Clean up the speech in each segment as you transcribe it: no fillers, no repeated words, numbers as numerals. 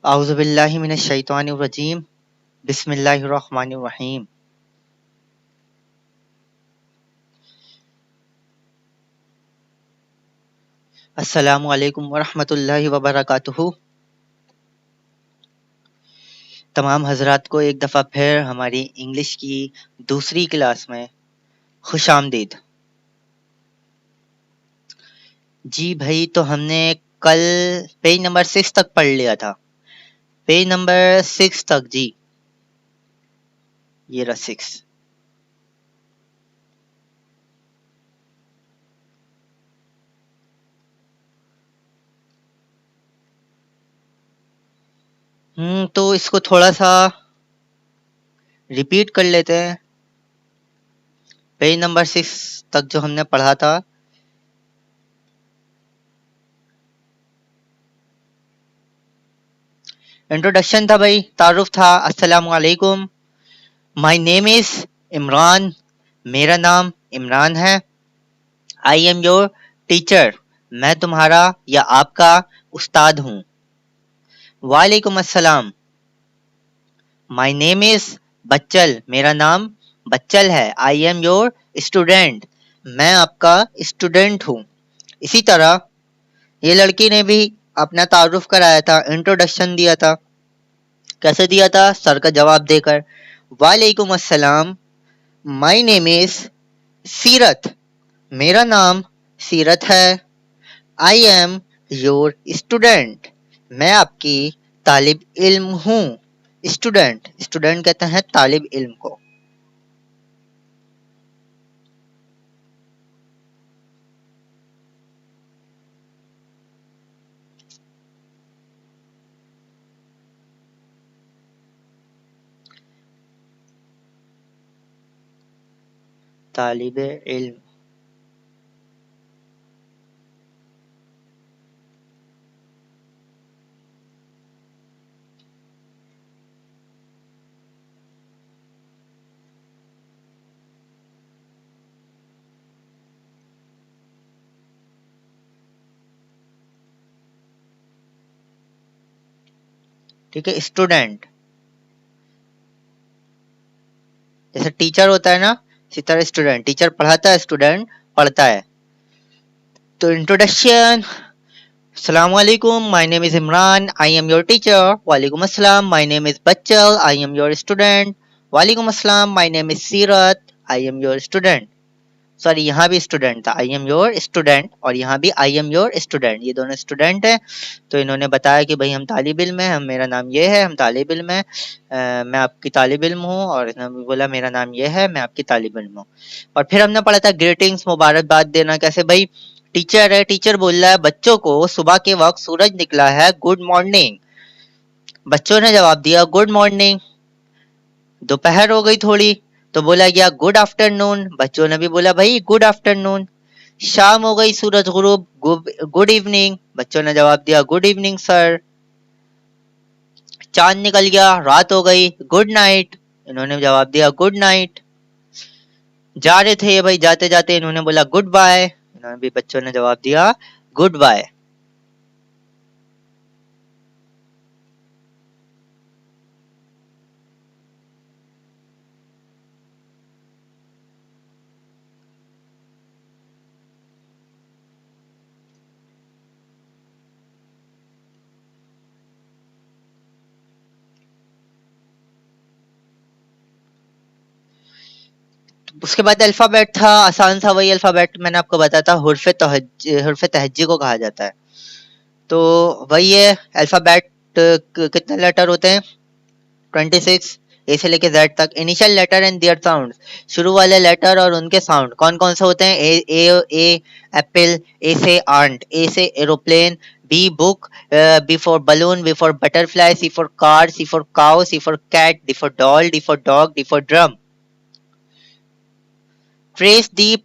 औज़ुबिल्लाहि मिनश्शैतानिर्रजीम बिस्मिल्लाहिर्रहमानिर्रहीम। अस्सलामु अलैकुम वरहमतुल्लाहि वबरकातुहू। तमाम हजरात को एक दफ़ा फिर हमारी इंग्लिश की दूसरी क्लास में खुशामदीद। जी भाई, तो हमने कल पेज नंबर 6 तक पढ़ लिया था। पेज नंबर 6 तक जी, ये रहा 6। तो इसको थोड़ा सा रिपीट कर लेते हैं। पेज नंबर 6 तक जो हमने पढ़ा था, इंट्रोडक्शन था भाई, तारुफ था। अस्सलामु अलैकुम, माय नेम इज इमरान, मेरा नाम इमरान है। आई एम योर टीचर, मैं तुम्हारा या आपका उस्ताद हूँ। वालेकुम अस्सलाम, माय नेम इज बच्चल, मेरा नाम बच्चल है। आई एम योर स्टूडेंट, मैं आपका स्टूडेंट हूँ। इसी तरह ये लड़की ने भी अपना तारुफ कराया था, इंट्रोडक्शन दिया था। कैसे दिया था? सर का जवाब देकर, वालेकुम अस्सलाम, माय नेम इज सीरत, मेरा नाम सीरत है। आई एम योर स्टूडेंट, मैं आपकी तालिब इल्म हूँ। स्टूडेंट, स्टूडेंट कहते हैं तालिब इल्म को। तालिब इल्म, ठीक है। स्टूडेंट जैसे टीचर होता है ना, इसी तरह स्टूडेंट, टीचर पढ़ाता है, स्टूडेंट पढ़ता है। तो इंट्रोडक्शन, अस्सलामु अलैकुम, my name is Imran, I am your teacher. वालेकुम अस्सलाम, माय नेम इज बच्चल, आई एम योर स्टूडेंट। वालेकुम अस्सलाम, माय नेम इज सीरत, I am your student. Sorry, यहाँ भी स्टूडेंट था, आई एम योर स्टूडेंट, और यहाँ भी आई एम योर स्टूडेंट, ये दोनों स्टूडेंट हैं। तो इन्होंने बताया कि भाई हम तालिब इल्म हैं, हम, मेरा नाम ये है, हम तालिब इल्म हैं, मैं आपकी तालिब इल्म हूँ। और इन्होंने बोला मेरा नाम ये है, मैं आपकी तालिब इल्म हूँ। और फिर हमने पढ़ा था ग्रीटिंग्स, मुबारकबाद देना। कैसे भाई? टीचर है, टीचर बोल रहा है बच्चों को, सुबह के वक्त सूरज निकला है, गुड मॉर्निंग। बच्चों ने जवाब दिया गुड मॉर्निंग। दोपहर हो गई थोड़ी, तो बोला गया गुड आफ्टरनून, बच्चों ने भी बोला भाई गुड आफ्टरनून। शाम हो गई, सूरज गुरूब, गुड इवनिंग, बच्चों ने जवाब दिया गुड इवनिंग सर। चांद निकल गया, रात हो गई, गुड नाइट, इन्होंने जवाब दिया गुड नाइट। जा रहे थे ये भाई, जाते जाते इन्होंने बोला गुड बाय, इन्होंने भी, बच्चों ने जवाब दिया गुड बाय। उसके बाद अल्फाबेट था, आसान सा वही अल्फाबेट मैंने आपको बताया था, हुर्फ तहज्जी को कहा जाता है। तो वही है अल्फाबेट। कितने लेटर होते हैं? 26, ए से लेके जेड तक। Initial letter and their sound, शुरू वाले लेटर और उनके साउंड कौन कौन से होते हैं? ए एप्पल, ए से आंट, ए से aeroplane, B book, B for balloon, B for butterfly, C for car, C for cow, C for cat, D for doll, D for dog, D for drum. Trace the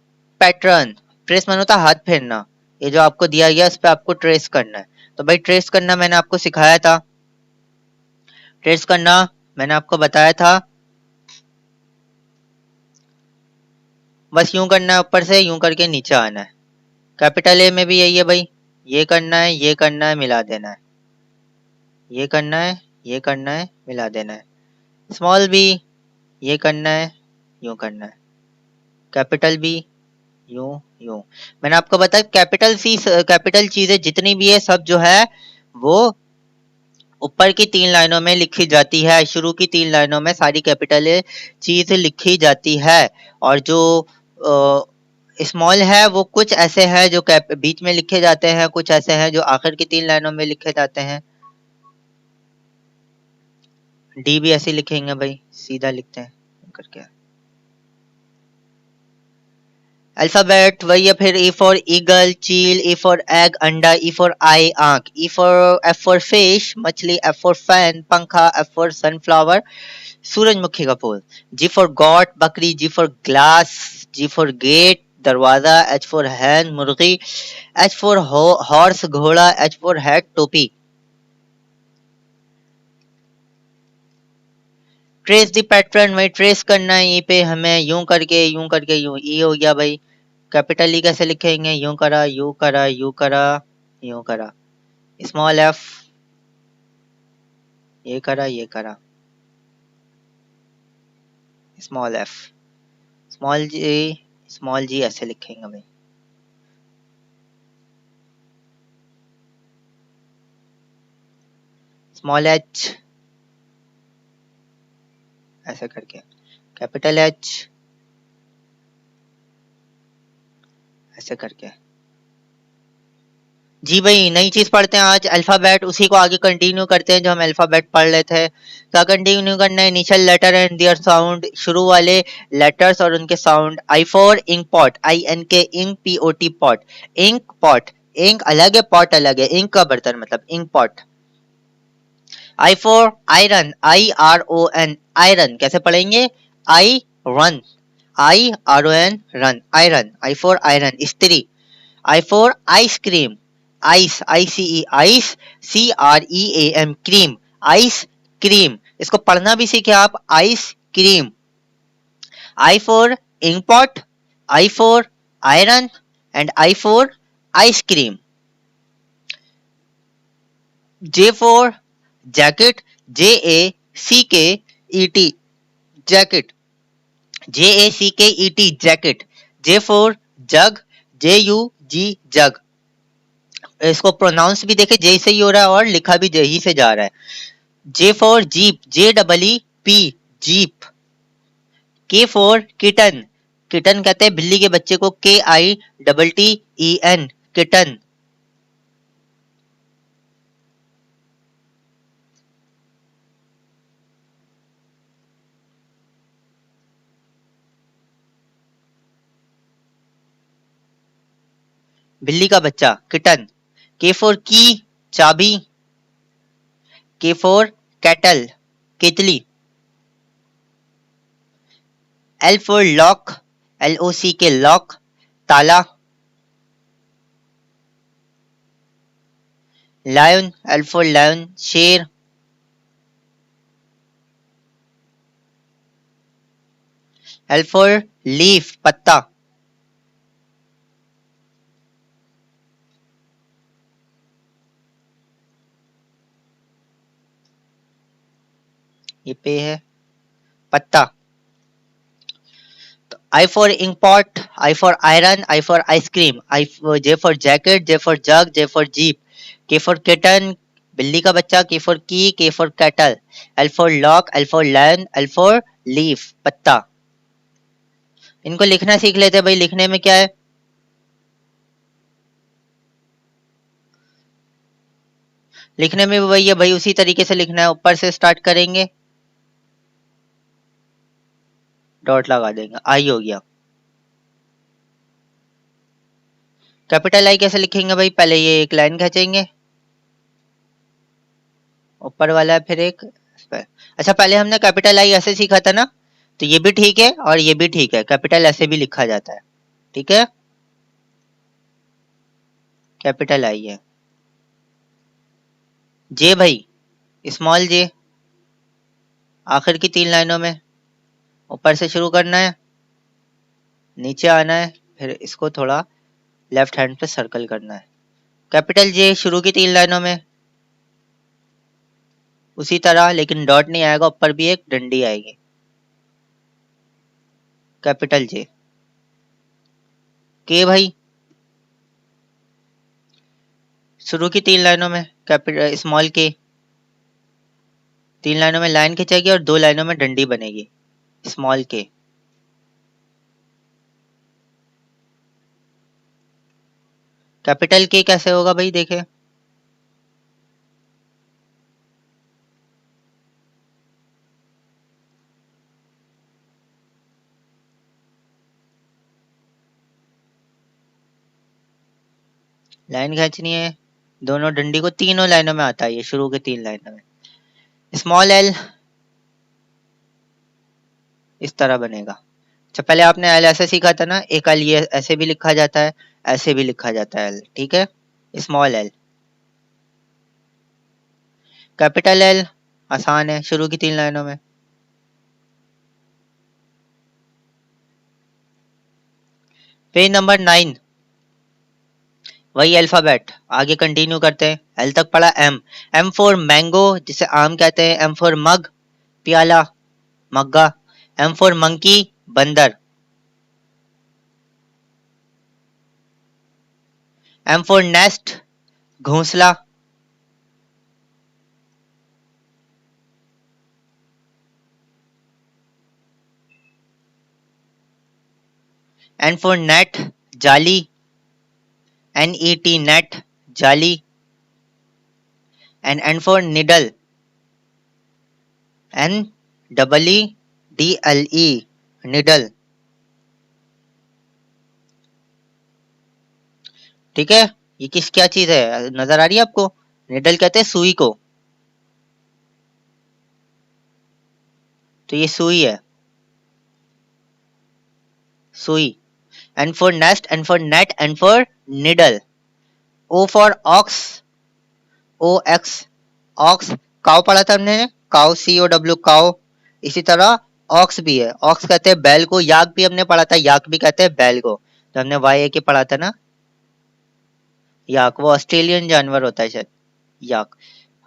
pattern, trace मानो होता हाथ फेरना, ये जो आपको दिया गया इस पे आपको ट्रेस करना है। तो भाई ट्रेस करना मैंने आपको सिखाया था, ट्रेस करना मैंने आपको बताया था। बस यूं करना है, ऊपर से यूं करके नीचे आना है। कैपिटल ए में भी यही है भाई, ये करना है, ये करना है, मिला देना है। ये करना है, ये करना है, मिला देना है। स्मॉल बी, ये करना है, यूं करना है। कैपिटल बी, यूं यूं। मैंने आपको बताया कैपिटल सी, कैपिटल चीजें जितनी भी है सब जो है वो ऊपर की 3 लाइनों में लिखी जाती है। शुरू की 3 लाइनों में सारी कैपिटल चीज लिखी जाती है, और जो स्मॉल है वो कुछ ऐसे हैं जो बीच में लिखे जाते हैं, कुछ ऐसे हैं जो आखिर की 3 लाइनों में लिखे जाते हैं। डी भी ऐसे लिखेंगे भाई, सीधा लिखते हैं करके। अल्फाबेट वही है फिर। E फॉर ईगल, चील, E फॉर एग अंडा, E फॉर आई आंख, F फॉर फिश मछली, F फॉर फैन पंखा, F फॉर सनफ्लावर सूरजमुखी का फूल, G फॉर गॉट बकरी, G for glass, G for gate दरवाजा, H फॉर हैन मुर्गी, H फॉर हॉर्स घोड़ा, H फॉर हेड टोपी। ट्रेस द पैटर्न, वही ट्रेस करना है। ये पे हमें यूं करके यूं करके यूं, ई हो गया भाई। कैपिटल ई कैसे लिखेंगे? यूं करा, यूं करा, यूं करा, यूं करा। स्मॉल एफ, ये करा, ये करा। स्मॉल एफ, स्मॉल जी ऐसे लिखेंगे भाई। स्मॉल एच ऐसे करके, कैपिटल एच ऐसे करके। जी भाई, नई चीज पढ़ते हैं आज, अल्फाबेट। उसी को आगे कंटिन्यू करते हैं जो हम अल्फाबेट पढ़ रहे थे। क्या कंटिन्यू करना है? Initial letter and their sound, शुरू वाले लेटर्स और उनके साउंड। I for ink pot, INK ink, POT pot. Ink pot, ink अलग है, पॉट अलग है। इंक का बर्तन मतलब ink pot. I for iron, IRON iron. कैसे पढ़ेंगे? I run, IRON run, iron. I for iron इस्त्री। I for ice cream, ice, ICE ice, CREAM cream, ice cream. इसको पढ़ना भी सीखे आप, ice cream. I for ink pot, I for iron and I for ice cream. J for jacket, JACKET jacket, JACKET jacket. J for jug, JUG jug. इसको pronounce भी देखे जे से ही हो रहा है और लिखा भी जे ही से जा रहा है। J for jeep, JEEP jeep. K for kitten, kitten कहते हैं बिल्ली के बच्चे को, KITTEN किटन। बिल्ली का बच्चा किटन। K फॉर की, चाबी। K फॉर कैटल, केतली। L for lock, LOCK lock, ताला। लायन, L फॉर लायन शेर। L फॉर लीफ पत्ता। ये पे है पत्ता। I for ink pot, I for iron, I for ice cream, J for jacket, J for jug, J for jeep, K for kitten बिल्ली का बच्चा, K for key, K for kettle, L for lock, L for lion, L for leaf पत्ता। इनको लिखना सीख लेते हैं भाई। लिखने में क्या है? लिखने में भी वही है भाई, उसी तरीके से लिखना है। ऊपर से स्टार्ट करेंगे, डॉट लगा देंगे, आई हो गया। कैपिटल आई कैसे लिखेंगे भाई? पहले ये एक लाइन खींचेंगे, ऊपर वाला है, फिर एक इस पर। अच्छा, पहले हमने कैपिटल आई ऐसे सीखा था ना, तो ये भी ठीक है और ये भी ठीक है, कैपिटल ऐसे भी लिखा जाता है। ठीक है, कैपिटल आई है। जे भाई, स्मॉल जे, आखिर की 3 लाइनों में ऊपर से शुरू करना है, नीचे आना है, फिर इसको थोड़ा लेफ्ट हैंड पे सर्कल करना है। कैपिटल जे शुरू की 3 लाइनों में, उसी तरह, लेकिन डॉट नहीं आएगा, ऊपर भी एक डंडी आएगी, कैपिटल जे के भाई। शुरू की 3 लाइनों में कैपिटल स्मॉल के, 3 लाइनों में लाइन खिंचेगी और 2 लाइनों में डंडी बनेगी, स्मॉल के। कैपिटल के कैसे होगा भाई, देखे। लाइन खींचनी है, दोनों डंडी को, तीनों लाइनों में आता है ये, शुरू के 3 लाइनों में। स्मॉल एल इस तरह बनेगा। अच्छा, पहले आपने एल ऐसे सीखा था ना, एक एल ये ऐसे भी लिखा जाता है, ऐसे भी लिखा जाता है एल, ठीक है। Small L. कैपिटल एल आसान है, शुरू की 3 लाइनों में। पेज नंबर 9, वही अल्फाबेट, आगे कंटिन्यू करते हैं। एल तक पढ़ा, एम। एम फॉर मैंगो, जिसे आम कहते हैं। एम फॉर मग, प्याला, मग्गा। एम फॉर मंकी, बंदर। एम फॉर नेस्ट, घोंसला। एन फॉर नेट, जाली, NET नेट, जाली। N for needle, NEEDLE, needle, ठीक है। ये क्या चीज है, नजर आ रही है आपको। निडल कहते हैं सुई को, तो ये सुई है, सुई। N for nest, N for net, N for needle. O for ox, OX, ox. Cow पढ़ा था हमने, काउ, COW, काउ। इसी तरह ऑक्स भी है, ऑक्स कहते हैं बैल को। याक भी हमने पढ़ा था, याक भी कहते हैं बैल को, तो हमने YAK पढ़ा था ना। याक वो ऑस्ट्रेलियन जानवर होता है शायद, याक।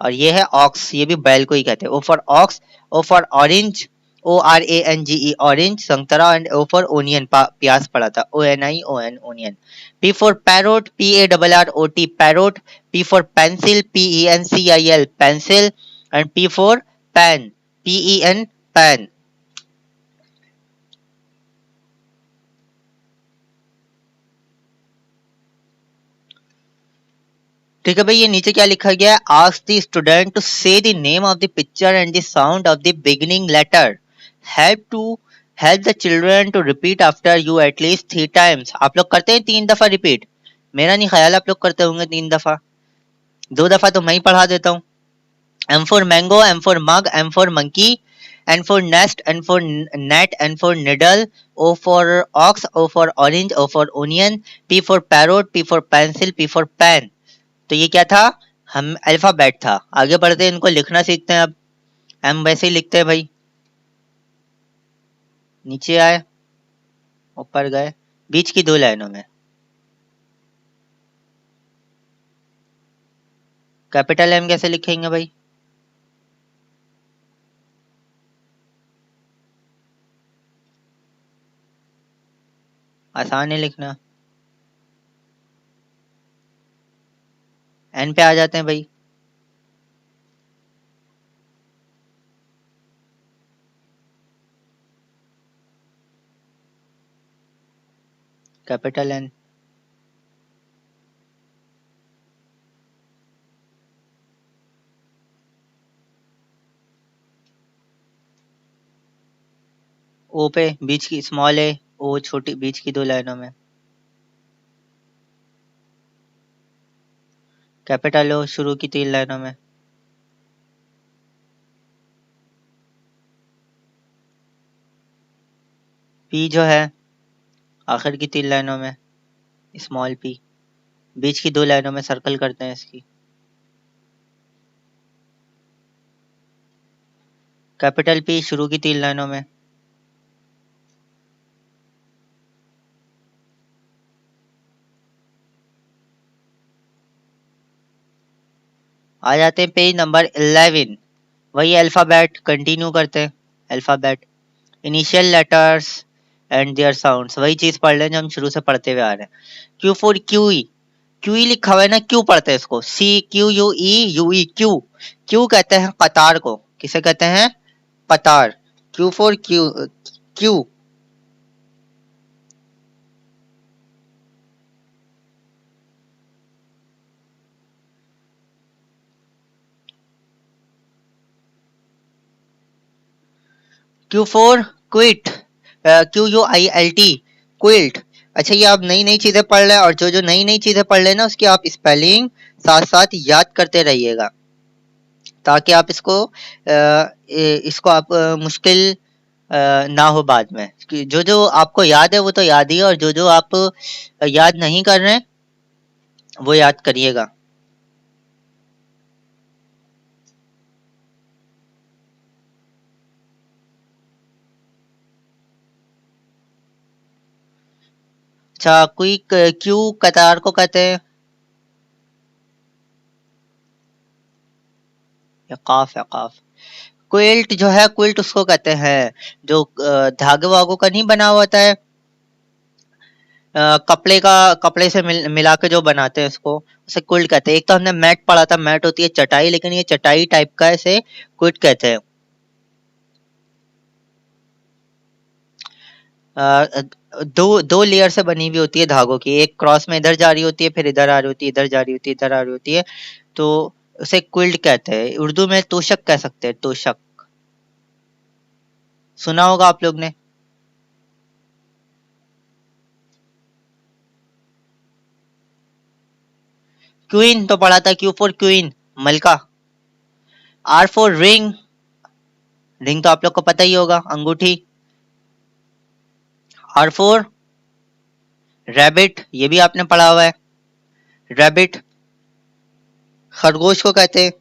और ये है ऑक्स, ये भी बैल को ही कहते हैं। O for ox. O for orange, ORANGE, orange, संतरा। एंड ओ फॉर ओनियन, प्याज पड़ा था, ONION, onion. P for parrot, PARROT, parrot. P for pencil, PENCIL, pencil. And P for pen, PEN, pen. ठीक है भाई, ये नीचे क्या लिखा गया है। Ask the student to say the name of the picture and the sound of the beginning letter. Help the children to repeat after you at least 3 times. आप लोग करते हैं 3 दफा रिपीट? मेरा नहीं ख्याल आप लोग करते होंगे 3 दफा, 2 दफा तो मैं ही पढ़ा देता हूँ। M for mango, M for mug, M for monkey. N for nest, N for net, N for needle. O for ox, O for orange, O for onion. P for parrot, P for pencil, P for pen. तो ये क्या था, हम alphabet था। आगे बढ़ते हैं, इनको लिखना सीखते हैं अब। हम वैसे ही लिखते हैं भाई। नीचे आए, ऊपर गए, बीच की 2 लाइनों में। कैपिटल एम कैसे लिखेंगे भाई? आसान है लिखना। एन पे आ जाते हैं भाई। Capital N. ओ पे बीच की स्मॉल है, ओ छोटी, बीच की 2 लाइनों में। कैपिटल ओ शुरू की 3 लाइनों में। पी जो है आखिर की 3 लाइनों में, स्मॉल पी। बीच की 2 लाइनों में सर्कल करते हैं इसकी। कैपिटल पी शुरू की 3 लाइनों में। आ जाते हैं पेज नंबर 11। वही अल्फ़ाबेट कंटिन्यू करते हैं, alphabet, initial letters and their sounds, वही चीज़ पढ़ लें जो हम शुरू से पढ़ते हुए आ रहे हैं। क्यू फॉर क्यूई, क्यूई लिखा हुआ है ना, क्यों पढ़ते हैं इसको, C Q U E U E, queue, queue कहते हैं कतार को, किसे कहते हैं, कतार। Q for queue, queue. Q for quit, Q U I L T, quilt. अच्छा, ये आप नई नई चीजें पढ़ रहे हैं, और जो जो नई नई चीजें पढ़ रहे हैं ना, उसकी आप स्पेलिंग साथ साथ याद करते रहिएगा, ताकि आप इसको इसको आप मुश्किल ना हो बाद में। जो जो आपको याद है वो तो याद ही है, और जो जो आप याद नहीं कर रहे हैं वो याद करिएगा। अच्छा, कोई क्यू कतार को कहते हैं, या काफ, या काफ। क्विल्ट जो है, क्विल्ट उसको कहते हैं जो धागे वागों का नहीं बना हुआ होता है, कपड़े का, कपड़े से मिला के जो बनाते हैं उसको, उसे क्विल्ट कहते हैं। एक तो हमने मैट पढ़ा था, मैट होती है चटाई, लेकिन ये चटाई टाइप का है, इसे क्विल्ट कहते हैं। दो दो लेयर से बनी हुई होती है धागों की, एक क्रॉस में इधर जा रही होती है, फिर इधर आ रही होती है, इधर जा रही होती है, इधर आ रही होती है, तो उसे क्विल्ट कहते हैं। उर्दू में तोशक कह सकते हैं, तोशक, सुना होगा आप लोग ने। क्वीन तो पढ़ा था, क्यू फॉर क्वीन, मलका। आर फॉर रिंग, रिंग तो आप लोग को पता ही होगा, अंगूठी। आर फॉर रैबिट, ये भी आपने पढ़ा हुआ है, रैबिट, खरगोश को कहते हैं।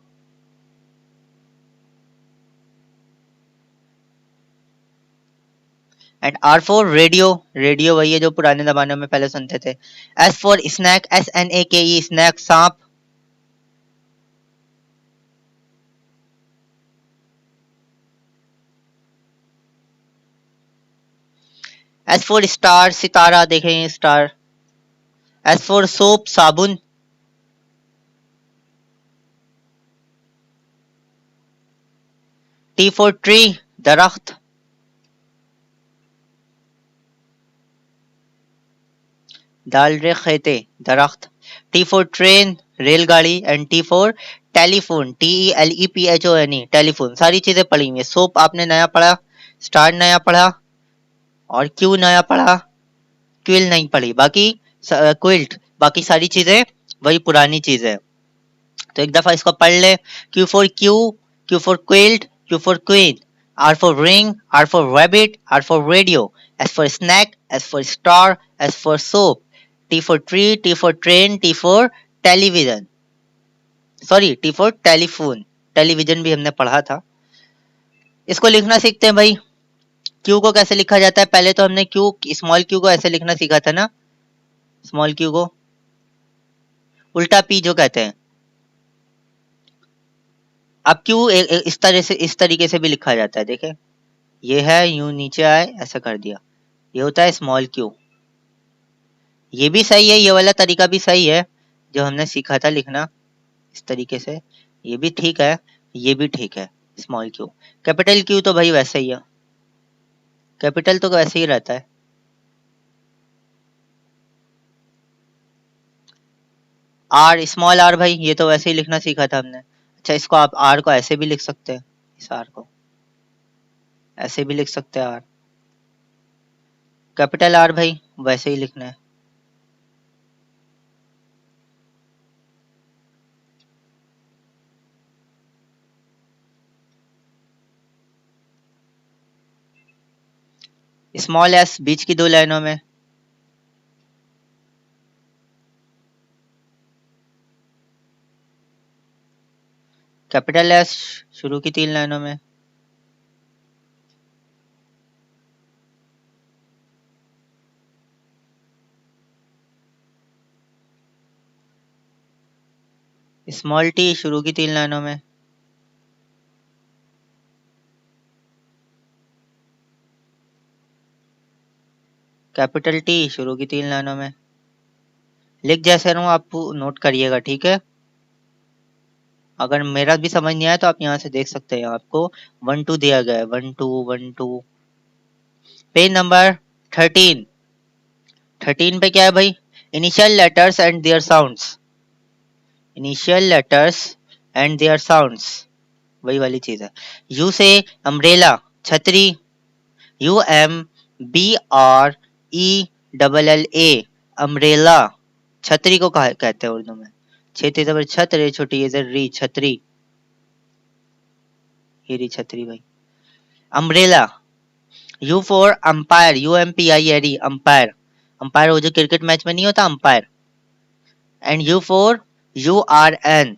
And R for radio, radio वही है जो पुराने जमाने में पहले सुनते थे। S for snake, S N A K E, snake, सांप। एस फॉर स्टार, सितारा, देखें स्टार। एस फॉर सोप, साबुन। टी फॉर ट्री, दरख्त। डाल रे खेते, दरख्त। टी फॉर ट्रेन, रेलगाड़ी। And T for telephone, T E L E P H O N E, telephone. सारी चीजें पढ़ी हुई है। सोप आपने नया पढ़ा, स्टार नया पढ़ा, और क्यू नया पढ़ा, क्विल नहीं पढ़ी, बाकी क्विल्ट, बाकी सारी चीजें वही पुरानी चीजें हैं। तो एक दफा इसको पढ़ ले। Q for queue, Q for quilt, Q for queen, R for ring, R for rabbit, R for radio, S for snake, S for star, S for soap, T for tree, T for train, T for television, sorry T for telephone, television भी हमने पढ़ा था। इसको लिखना सीखते हैं भाई। Q को कैसे लिखा जाता है, पहले तो हमने क्यू, स्मॉल क्यू को ऐसे लिखना सीखा था ना, स्मॉल क्यू को उल्टा पी जो कहते हैं। अब क्यू इस तरह से, इस तरीके से भी लिखा जाता है, देखे, ये है, यूं नीचे आए ऐसा कर दिया, ये होता है स्मॉल क्यू। ये भी सही है, ये वाला तरीका भी सही है जो हमने सीखा था लिखना इस तरीके से, ये भी ठीक है, ये भी ठीक है, स्मॉल क्यू। कैपिटल क्यू तो भाई वैसे ही है, कैपिटल तो वैसे ही रहता है। आर, स्मॉल आर, भाई ये तो वैसे ही लिखना सीखा था हमने। अच्छा, इसको आप आर को ऐसे भी लिख सकते हैं, इस आर को ऐसे भी लिख सकते हैं, आर, कैपिटल आर भाई वैसे ही लिखना है। स्मॉल एस बीच की दो लाइनों में, कैपिटल एस शुरू की तीन लाइनों में। स्मॉल टी शुरू की तीन लाइनों में। कैपिटल टी शुरू की 3 लाइनों में। लिख जैसे रहा हूँ आप नोट करिएगा, ठीक है। अगर मेरा भी समझ नहीं आया तो आप यहाँ से देख सकते हैं, आपको 1 2 दिया गया है, 1 2 1 2। Page number 13। 13 पे क्या है भाई? Initial letters and their sounds. Initial letters and their sounds, वही वाली चीज है। यू से अम्ब्रेला, छतरी, UMBRELLA, अम्ब्रेला, छतरी को कहते हैं उर्दू में। छेती जबर छत, रे छोटी ये री, छतरी, ये री छतरी भाई। Umbrella. You for umpire, UMPIRE, umpire. Umpire वो जो क्रिकेट मैच में नहीं होता umpire. And you for URN,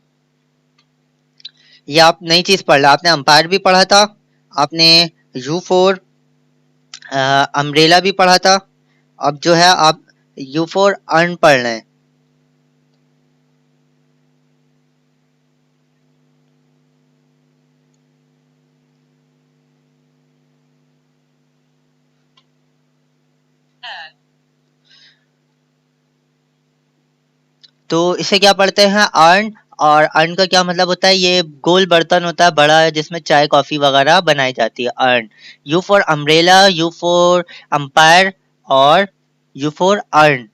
ये आप नई चीज पढ़ ला। आपने अंपायर भी पढ़ा था, आपने यू फोर अम्ब्रेला भी पढ़ा था। अब जो है आप यू फोर अर्न पढ़ रहे हैं। तो इसे क्या पढ़ते हैं? अर्न। और अर्न का क्या मतलब होता है? ये गोल बर्तन होता है बड़ा, जिसमें चाय कॉफी वगैरह बनाई जाती है, earn. You for umbrella, you for umpire, और यू फॉर अर्न,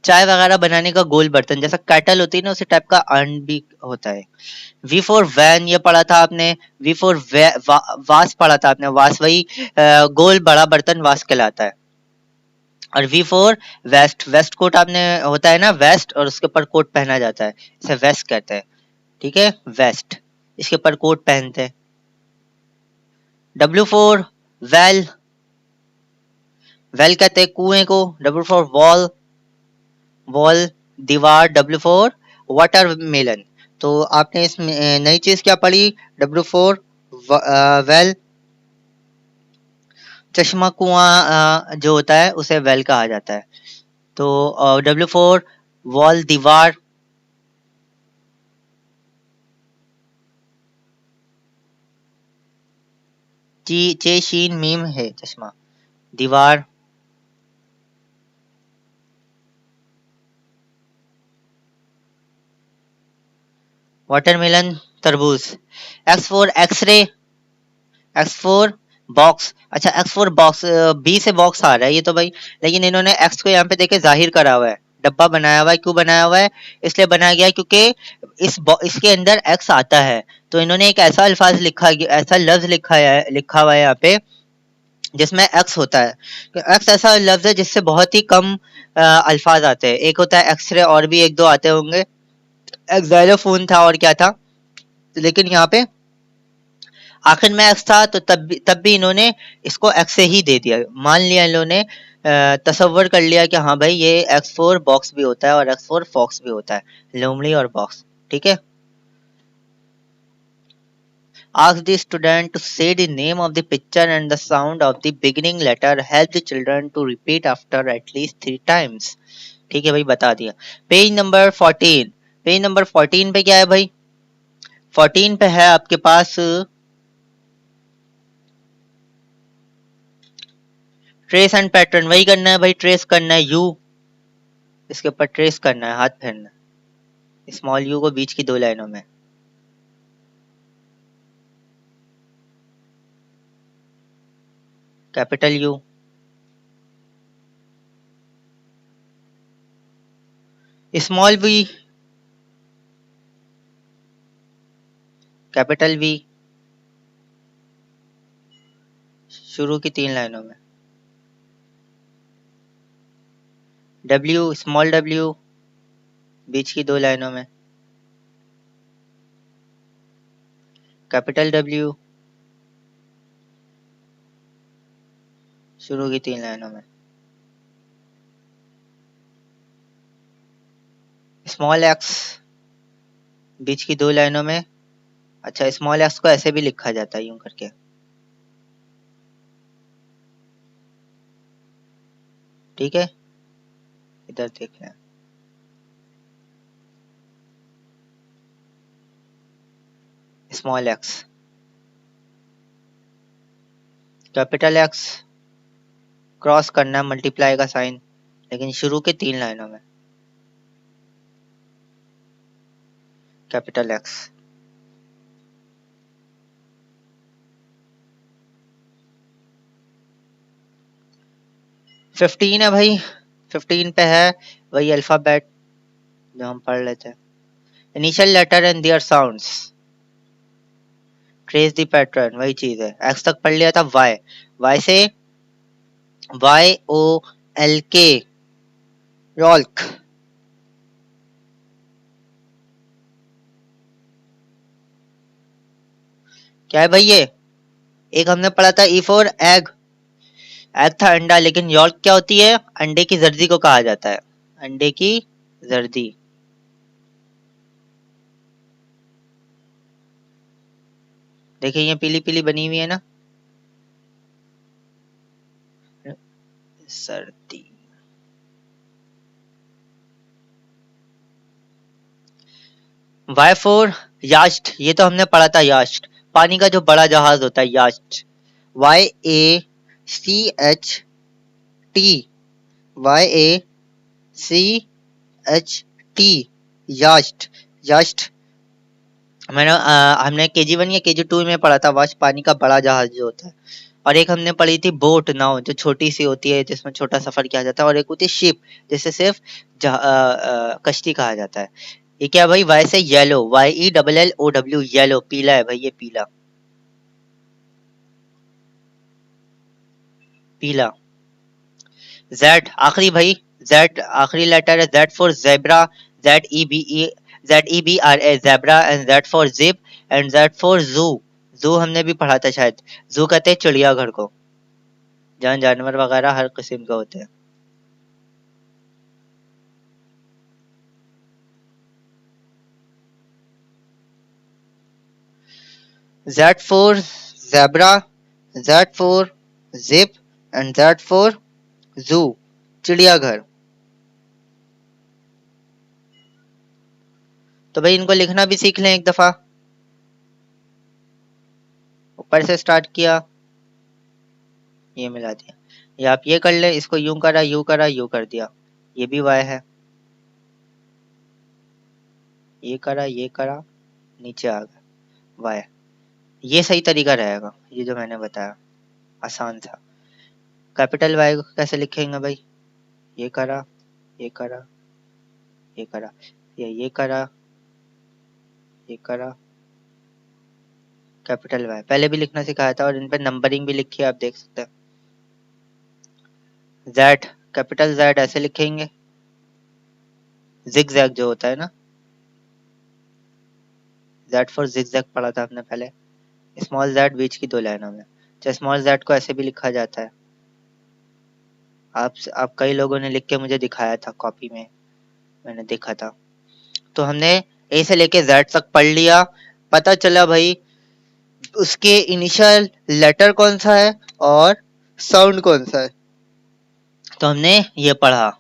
चाय वगैरह बनाने का गोल बर्तन, जैसा कैटल होती है ना, उसी टाइप का अर्न भी होता है। वी फॉर वैन, ये पढ़ा था आपने। वी फॉर वास पढ़ा था आपने, वास वही गोल बड़ा बर्तन वास कहलाता है। और V for vest, vest coat आपने होता है ना वेस्ट, और उसके ऊपर कोट पहना जाता है, इसे वेस्ट कहते हैं, ठीक है, वेस्ट, इसके ऊपर कोट पहनते हैं। डब्ल्यू फोर वेल, वेल कहते हैं कुएं को। डब्ल्यू फोर वॉल, वॉल दीवार। W for watermelon. तो आपने इस नई चीज क्या पढ़ी? डब्ल्यू फोर वेल, चश्मा कुआं जो होता है उसे वेल कहा जाता है। तो डब्ल्यू फोर वॉल दीवार। ची चे शीन मीम है चश्मा, दीवार। वाटरमेलन तरबूज। X for X ray, X for box. अच्छा एक्स फोर बॉक्स, बी से बॉक्स आ रहा है ये तो भाई, लेकिन इन्होंने एक्स को यहाँ पे देखे जाहिर करा हुआ है, डब्बा बनाया हुआ है। क्यों बनाया हुआ है? इसलिए बनाया गया है क्योंकि इसके अंदर एक्स आता है, तो इन्होंने एक ऐसा अल्फाज लिखा, ऐसा लफ्ज लिखा हुआ है यहाँ पे जिसमें एक्स होता है। एक्स ऐसा लफ्ज है जिससे बहुत ही कम अल्फाज आते हैं। एक होता है एक्सरे, और भी एक दो आते होंगे, एक्साइलोफोन था, और क्या था, लेकिन यहाँ पे आखिर में एक्स था, तो तब भी इन्होंने इसको एक्स से ही दे दिया। मान लिया इन्होंने, तसव्वुर कर लिया कि हाँ भाई ये एक्स फोर बॉक्स भी होता है और एक्स फोर फॉक्स भी होता है, लोमड़ी और बॉक्स, ठीक है। Ask the student to say the name of the picture and the sound of the beginning letter. Help the children to repeat after at least 3 times. ठीक है भाई, बता दिया। Page number 14। पेज नंबर 14 पे क्या है भाई? 14 पे है आपके पास ट्रेस एंड पैटर्न। वही करना है भाई, ट्रेस करना है, यू इसके ऊपर ट्रेस करना है, हाथ फेरना, स्मॉल यू को बीच की 2 लाइनों में। Capital U, small V, capital V, शुरू की 3 लाइनों में। डब्ल्यू, स्मॉल डब्ल्यू, बीच की 2 लाइनों में। कैपिटल डब्ल्यू, शुरू की 3 लाइनों में। स्मॉल एक्स, बीच की 2 लाइनों में। अच्छा स्मॉल एक्स को ऐसे भी लिखा जाता है, यूं करके, ठीक है, इधर देख लें। Small x, capital x, cross करना है मल्टीप्लाई का साइन, लेकिन शुरू के 3 लाइनों में। Capital x. फिफ्टीन है भाई, 15 पे है वही अल्फाबेट जो हम पढ़ लेते हैं। Initial letter and their sounds, trace the pattern, वही चीज है। एक्स तक पढ़ लिया था। वाई, वाई से YOLK, यॉल्क। क्या है भाई ये? एक हमने पढ़ा था ई फॉर एग, एग था अंडा, लेकिन यॉल्क क्या होती है? अंडे की जर्दी को कहा जाता है, अंडे की जर्दी। देखिए ये पीली पीली बनी हुई है ना, सर्दी। वाई फोर यास्ट, ये तो हमने पढ़ा था यास्ट, पानी का जो बड़ा जहाज होता है यास्ट। YACHT, YACHT, यास्ट, यास्ट। मैंने हमने KG1 या KG2 में पढ़ा था, वाश पानी का बड़ा जहाज जो होता है। और एक हमने पढ़ी थी बोट, नाव, जो छोटी सी होती है जिसमें छोटा सफर किया जाता है। और एक होती है शिप, जिसे सिर्फ कश्ती कहा जाता है। ये क्या भाई? वाई से येलो, YELLOW, येलो, पीला है भाई, ये पीला, पीला। जेड आखिरी भाई, जेड आखिरी लेटर है, Z for zebra, ZEBRA, zebra, and Z for zip, and Z for जू। जू हमने भी पढ़ा था शायद, जू कहते हैं चिड़ियाघर को, जहाँ जानवर वगैरह हर किस्म के होते हैं। Z for zebra, Z for zip, and Z for जू, चिड़ियाघर। तो भाई इनको लिखना भी सीख लें एक दफा। ऊपर से स्टार्ट किया, ये मिला दिया, या आप ये कर ले, इसको यूं करा, यूं करा, यूं कर दिया, ये भी वाई है। ये करा, ये करा, नीचे आ गया वाई। ये सही तरीका रहेगा, ये जो मैंने बताया आसान था। कैपिटल वाई को कैसे लिखेंगे भाई? ये करा, ये करा, ये करा, ये करा, ये करा, कैपिटल वाई पहले भी लिखना सिखाया था, और इन पर नंबरिंग भी लिखी है, आप देख सकते हैं। जेड, कैपिटल जेड ऐसे लिखेंगे, जिग जैग जो होता है ना, जेड फॉर जिग जैग पढ़ा था आपने पहले। स्मॉल जेड बीच की 2 लाइनों में, तो स्मॉल जेड को ऐसे भी लिखा जाता है। आप कई लोगों ने लिख के मुझे दिखाया था कॉपी में, मैंने देखा था। तो हमने ए से लेके जेड तक पढ़ लिया। पता चला भाई उसके इनिशियल लेटर कौन सा है और साउंड कौन सा है, तो हमने ये पढ़ा।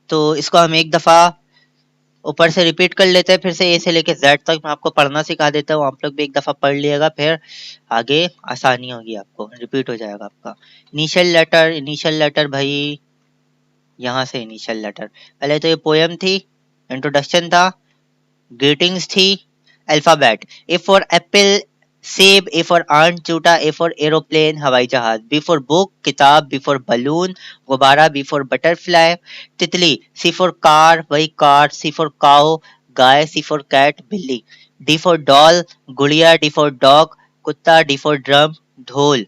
तो इसको हम एक दफा ऊपर से रिपीट कर लेते हैं, फिर से ए से लेके जेड तक मैं आपको पढ़ना सिखा देता हूँ, आप लोग भी एक दफा पढ़ लिएगा, फिर आगे आसानी होगी, आपको रिपीट हो जाएगा आपका। इनिशियल लेटर, इनिशियल लेटर भाई यहाँ से इनिशियल लेटर। पहले तो ये पोएम थी, इंट्रोडक्शन था, ग्रीटिंग्स थी, अल्फाबेट। ए फॉर एप्पल, सेब, ए फॉर आंट, चूटा, ए फॉर एरोप्लेन, हवाई जहाज, बी फॉर बुक, किताब, बी फॉर बलून, गुब्बारा, बी फॉर बटरफ्लाई, तितली, सी फॉर कार, वही कार, सी फॉर काउ, गाय, सी फॉर कैट, बिल्ली, डी फॉर डॉल, गुड़िया, डी फॉर डॉग, कुत्ता, डी फॉर ड्रम, ढोल,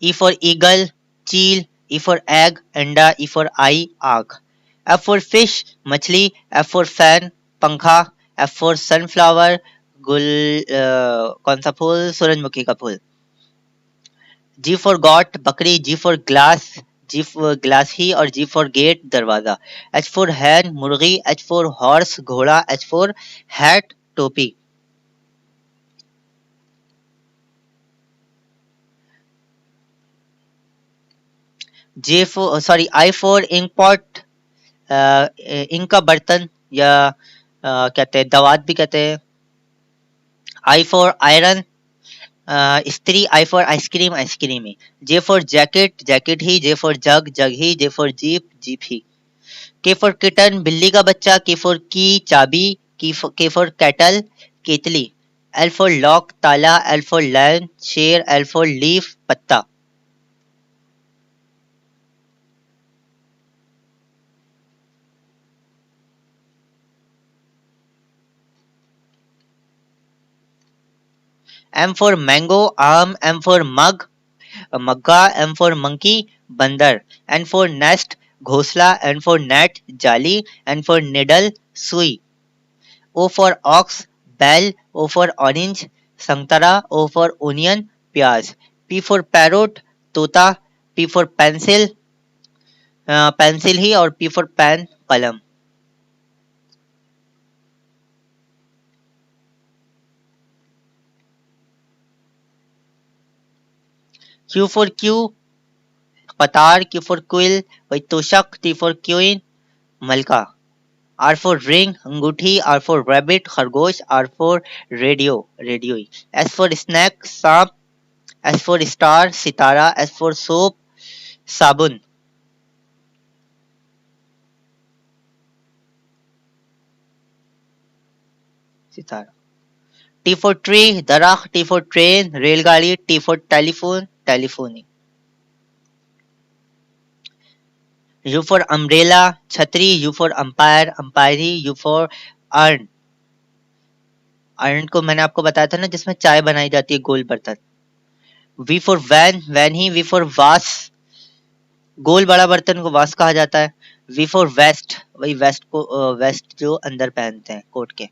E for eagle, चील, E for egg, अंडा, E for eye, आँख, F for fish, मछली, F for fan, पंखा, F for sunflower, गुल, कौन सा फूल? सूरजमुखी का फूल, G for goat, बकरी, G for glass, G for गिलासी, और G for gate, दरवाजा, H for hen, मुर्गी, H for horse, घोड़ा, H for hat, टोपी। J for sorry I for ink pot, ink का बर्तन, या कहते हैं दवात भी कहते हैं। आई फॉर आयरन, स्त्री, आई फॉर आइसक्रीम, आइसक्रीम ही। जे फॉर जैकेट, जैकेट ही। जे फॉर जग, जग ही। जे फॉर जीप, जीप ही। के फॉर किटन, बिल्ली का बच्चा। के फॉर की, चाबी। के फॉर कैटल, केतली। एल फॉर लॉक, ताला। एल फॉर लायन, शेर। एल फॉर लीफ, पत्ता। एम फॉर मैंगो, आम। एम फॉर मग, मग्गा। एम फॉर मंकी, बंदर। एन फॉर नेस्ट, घोंसला। एन फॉर नेट, जाली। एन फॉर निडल, सुई। ओ फॉर ऑक्स, बैल। ओ फॉर ऑरेंज, संतरा। ओ फॉर ओनियन, प्याज। पी फॉर पैरोट, तोता। पी फॉर पेंसिल, पेंसिल ही। और पी फॉर पेन, कलम। क्यू फॉर क्यू, पतार। क्यू फॉर क्विल, वही तोशक। टी फॉर क्वीन, मलका। आर फॉर रिंग, अंगूठी। आर फॉर रैबिट, खरगोश। आर फॉर रेडियो, रेडियो ही। एस फॉर स्नैक, सांप। एस फॉर स्टार, सितारा। एस फॉर सोप, साबुन, सितारा। टी फॉर ट्री, दरख्त। टी फॉर ट्रेन, रेलगाड़ी। टी फॉर टेलीफोन, टेलीफोनी। यू फॉर अम्ब्रेला, छतरी। यू फॉर अंपायर, अंपायरी। यू फॉर अर्न, अर्न को मैंने आपको बताया था ना जिसमें चाय बनाई जाती है, गोल बर्तन। वी फॉर वैन, वैन ही। वी फॉर वास, गोल बड़ा बर्तन को वास कहा जाता है। वी फॉर वेस्ट, वही वेस्ट को, वेस्ट जो अंदर पहनते हैं कोट के।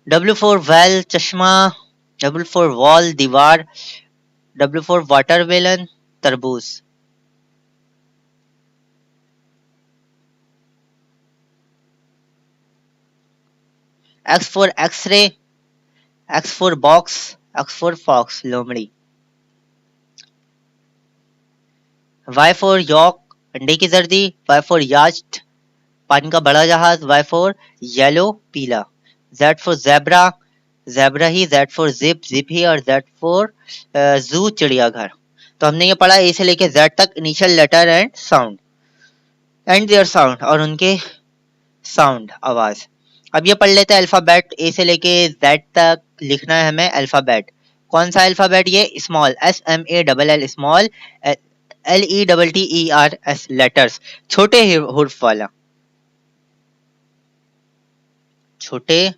डब्ल्यू फॉर वेल, चश्मा। डब्ल्यू फॉर वॉल, दीवार। डब्ल्यू फॉर वाटरमेलन, तरबूज। X for X ray. X for box. X for fox, लोमड़ी। वाई फॉर यॉक, अंडे की जर्दी। वाई फॉर यास्ट, पानी का बड़ा जहाज। वाई फॉर येलो, पीला। जेड फॉर जेब्रा, जेब्रा ही। जेड फॉर जिप, जिप ही। और जेड फॉर जू, चिड़ियाघर। तो हमने ये पढ़ा ए से लेके जेड तक, initial letter and sound and their sound, और उनके साउंड, आवाज। अब ये पढ़ लेते हैं अल्फाबेट। ए से लेके जेड तक लिखना है हमें अल्फाबेट। कौन सा अल्फाबेट? ये small, S M A double L, small. L E double T E R S, letters, छोटे हुर्फ वाला। छोटे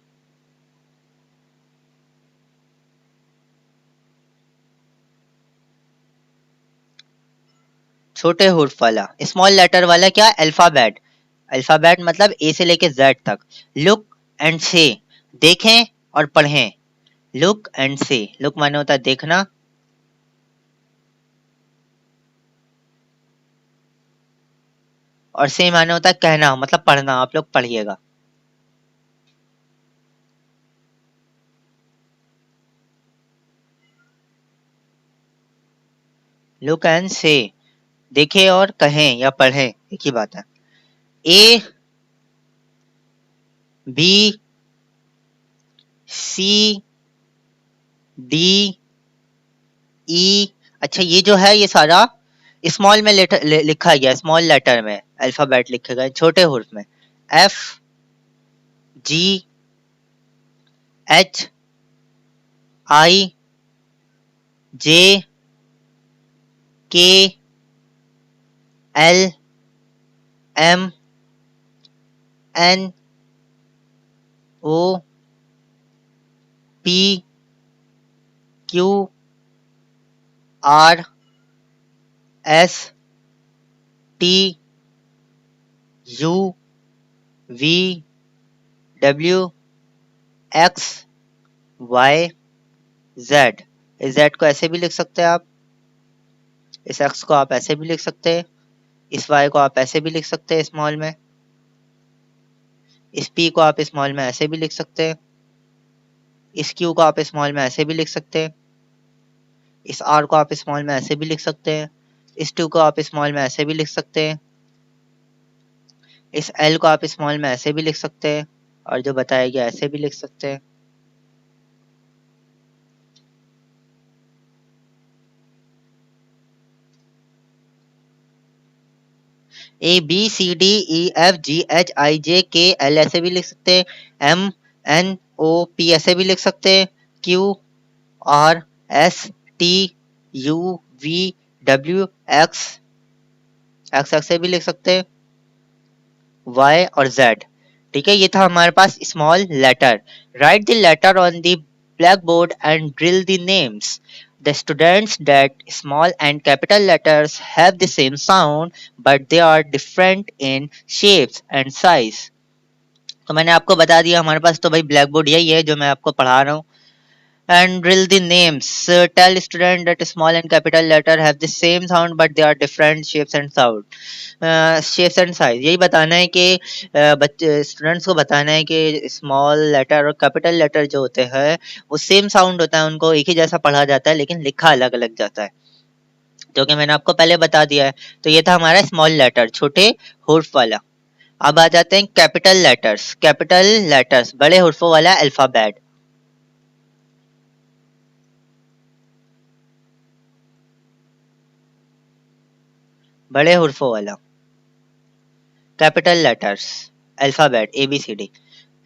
छोटे हुर्फ वाला, स्मॉल लेटर वाला क्या? अल्फाबेट। अल्फाबेट मतलब ए से लेके जेड तक। लुक एंड से, देखें और पढ़ें। लुक एंड से, लुक माने होता है देखना, और से माने होता है कहना, मतलब पढ़ना। आप लोग पढ़िएगा। लुक एंड से, देखें और कहें या पढ़ें, एक ही बात है। ए, बी, सी, डी, ई। अच्छा, ये जो है ये सारा स्मॉल में लिखा गया, स्मॉल लेटर में अल्फाबेट लिखे गए, छोटे हुर्फ में। F, ji, H, I, J, K, L, M, N, O, P, Q, R, S, T, U, V, W, X, Y, Z. इस जेड को ऐसे भी लिख सकते हैं आप, इस एक्स को आप ऐसे भी लिख सकते हैं, इस वाई को आप ऐसे भी लिख सकते हैं स्मॉल में, इस पी को आप स्मॉल में ऐसे भी लिख सकते हैं, इस क्यू को आप स्मॉल में ऐसे भी लिख सकते हैं, इस आर को आप स्मॉल में ऐसे भी लिख सकते हैं, इस टू को आप स्मॉल में ऐसे भी लिख सकते हैं, इस एल को आप स्मॉल में ऐसे भी लिख सकते हैं, और जो बताया गया ऐसे भी लिख सकते हैं। ABCDEFGHIJKL ऐसे भी लिख सकते हैं, MNOP ऐसे भी लिख सकते हैं, QRSTUVWX X ऐसे भी लिख सकते हैं, Y और Z। ठीक है, ये था हमारे पास small letter. Write the letter on the blackboard and drill the names. The students that small and capital letters have the same sound, but they are different in shapes and size. तो मैंने आपको बता दिया, हमारे पास तो भाई black board यही है जो मैं आपको पढ़ा रहा हूँ। And drill the names. Tell student that small and capital letter have the same sound but they are different shapes and sound. Shapes and size, यही बताना है कि बच्चे स्टूडेंट्स को बताना है कि स्मॉल लेटर और कैपिटल लेटर जो होते हैं वो सेम साउंड होता है, उनको एक ही जैसा पढ़ा जाता है लेकिन लिखा अलग अलग जाता है, जो कि मैंने आपको पहले बता दिया है। तो ये था हमारा स्मॉल लेटर, छोटे हुर्फ वाला। अब आ जाते हैं कैपिटल लेटर्स। कैपिटल लेटर्स बड़े हुर्फों वाला अल्फाबेट। बड़े हुर्फों वाला capital letters alphabet ABCD।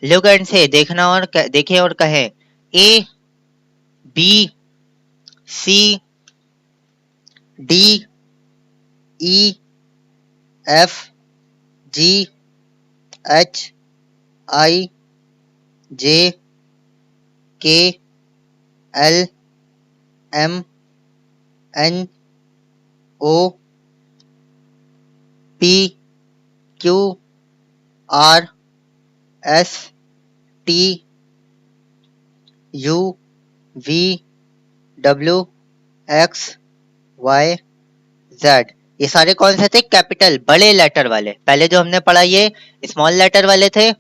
Look and से, देखना और देखें और कहें, ABCDEFGHIJKLMNOP ये सारे कौन से थे? कैपिटल बड़े लेटर वाले। पहले जो हमने पढ़ा ये स्मॉल लेटर वाले थे।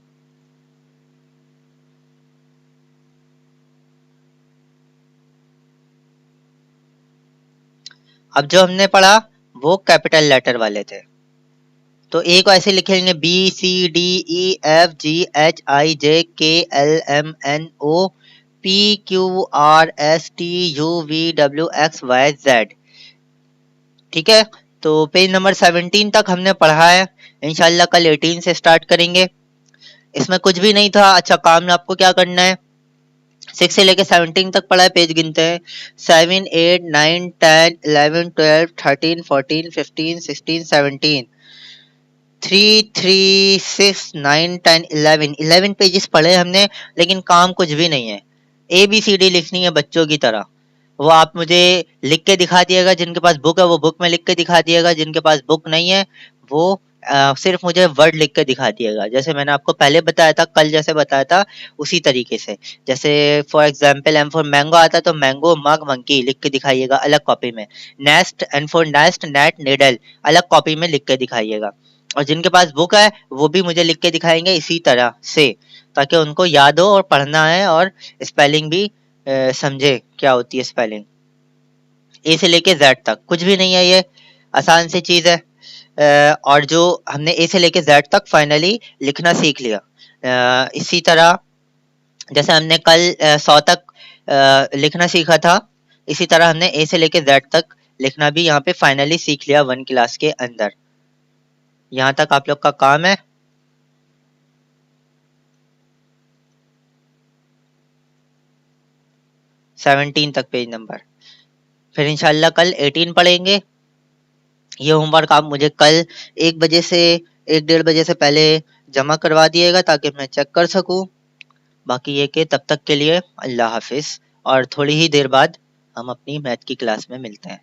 अब जो हमने पढ़ा वो कैपिटल लेटर वाले थे। तो ए को ऐसे लिखेंगे BCDEFGHIJKLMNOPQRSTUVWXYZ। ठीक है, तो पेज नंबर 17 तक हमने पढ़ा है। इंशाल्लाह कल 18 से स्टार्ट करेंगे। इसमें कुछ भी नहीं था। अच्छा, काम आपको क्या करना है, 6 से लेके 17 तक पढ़ा है, पेज गिनते हैं 7 8 9 10 11 12 13 14 15 16 17 3 3 6 9 10 11 पेजेस पढ़े हमने, लेकिन काम कुछ भी नहीं है। ABCD लिखनी है बच्चों की तरह। वो आप मुझे लिख के दिखा दिएगा, जिनके पास बुक है वो बुक में लिख के दिखा दिएगा, जिनके पास बुक नहीं है वो सिर्फ मुझे वर्ड लिख के दिखा दिएगा। जैसे मैंने आपको पहले बताया था, कल जैसे बताया था उसी तरीके से। जैसे for example M for mango आता तो मैंगो मग मंकी लिख के दिखाइएगा अलग कॉपी में। Nest N for nest net needle अलग कॉपी में लिख के दिखाइएगा। और जिनके पास बुक है वो भी मुझे लिख के दिखाएंगे इसी तरह से, ताकि उनको याद हो और पढ़ना है और स्पेलिंग भी समझे क्या होती है स्पेलिंग। ए से लेके जेड तक कुछ भी नहीं है, ये आसान सी चीज है। और जो हमने ए से लेके जेड तक फाइनली लिखना सीख लिया। इसी तरह जैसे हमने कल 100 तक लिखना सीखा था, इसी तरह हमने ए से लेके जेड तक लिखना भी यहाँ पे फाइनली सीख लिया 1 क्लास के अंदर। यहाँ तक आप लोग का काम है। सेवनटीन तक पेज नंबर। फिर इंशाल्लाह कल 18 पढ़ेंगे। ये होमवर्क आप मुझे कल 1 बजे से 1 1:30 बजे से पहले जमा करवा दिएगा ताकि मैं चेक कर सकूं। बाकी ये कि तब तक के लिए अल्लाह हाफिज, और थोड़ी ही देर बाद हम अपनी मैथ की क्लास में मिलते हैं।